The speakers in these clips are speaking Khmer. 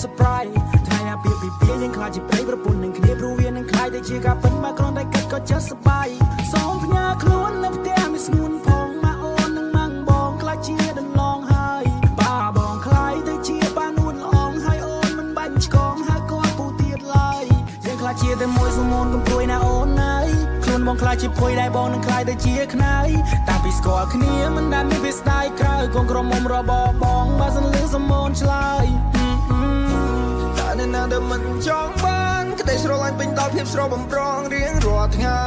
surprise ថ្ងៃអាពាហ៍ពិពាហ៍យើងខ្លាចជាប្តីប្រពន្ធនឹងគ្នាព្រោះវានឹងខ្លាចតែជាការពិតមកគ្រាន់តែគិតក៏ចិត្តសប្បាយសូមផ្ញើខ្លួននៅផ្ទះមានស្ងួនផងមកអូននឹងម៉ាំងបងខ្លាចជាដន្លងហើយបាបងខ្លាយទៅជាបានួនល្អងហើយអូនមិនបាញ់ឆ្កងហើយគាត់ពូទៀតឡើយយើងខ្លាចជាតែមួយសមូនកុំព្រួយណាអូនណាយខ្លួនបងខ្លាចជាភួយដែរបងនឹងខ្លាយទៅជាខ្នើយតាំងពីស្គាល់គ្នាមិនដែលមានវាស្ដាយក្រៅកូនក្រមុំរបស់បងបើសិនលឺសមូនឆ្លើយតែនៅណាដែលមិនចង់បានក្តីស្រឡាញ់ពេញដល់ភាពស្រស់បំប្រងរៀងរាល់ថ្ងៃ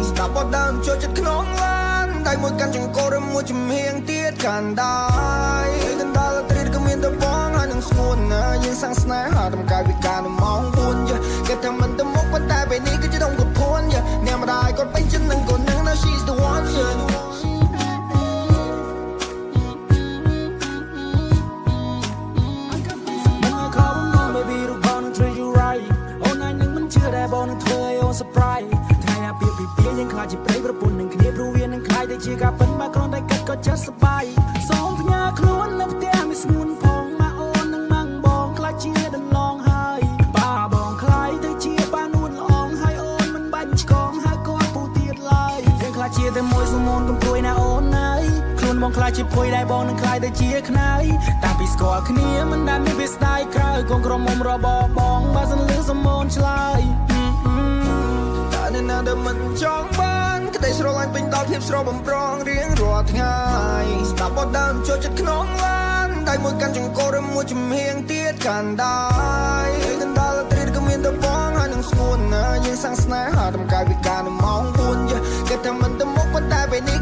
ស្ដាប់បទដើមចូលចិត្តក្នុងឡានដៃមួយកាន់ចង្កូតឬមួយចំហៀងទៀតកាន់ដែរកណ្ដាលត្រីក៏មានតែបងហើយនឹងស្ងួនណាយើងសាំងស្នេហាតម្កាយវិការនៅម៉ោង4គេថាមិនទៅមុខប៉ុន្តែពេលនេះគឺជាដងគាត់ភួនអ្នកម្ដាយគាត់ពេញចិត្តនឹងគាត់នឹង now she's the oneបងនឹងធ្វើឲ្យអូន surprise ថ្ងៃអាពាហ៍ពិពាហ៍យើងខ្លាចជាប្តីប្រពន្ធនឹងគ្នាព្រោះវានឹងខ្លាចតែជាការពិតមកគ្រាន់តែគិតក៏ចិត្តសប្បាយសូមផ្ញើខ្លួននៅផ្ទះមានស្ងួនផងមកអូននឹងម៉ាំងបងខ្លាចជាដន្លងហើយបាបងខ្លាយទៅជាបានួនល្អងហើយអូនមិនបាញ់ឆ្កងហើយគាត់ពូទៀតឡើយយើងខ្លាចជាតែមួយសមូនកុំព្រួយណាអូនណាយខ្លួនបងខ្លាចជាភួយដែរបងនឹងខ្លាយទៅជាខ្នើយតាំងពីស្គាល់គ្នាមិនដែលមានវាស្ដាយក្រៅកូនក្រមុំរបស់បងបើសិនលឺសមូនឆ្លើយនៅណាដែលមិនចង់បានក្តីស្រឡាញ់ពេញដល់ភាពស្រស់បំប្រងរៀងរាល់ថ្ងៃស្ដាប់បទដើមចូលចិត្តក្នុងឡានដៃមួយកាន់ចង្កូតឬមួយចំហៀងទៀតកាន់ដែរកណ្ដាលត្រីក៏មានតែបងហើយនឹងស្ងួនណាយើងសាំងស្នេហាតម្កាយវិការនៅម៉ោង4គេថាមិនទៅមុខប៉ុន្តែពេលនេះ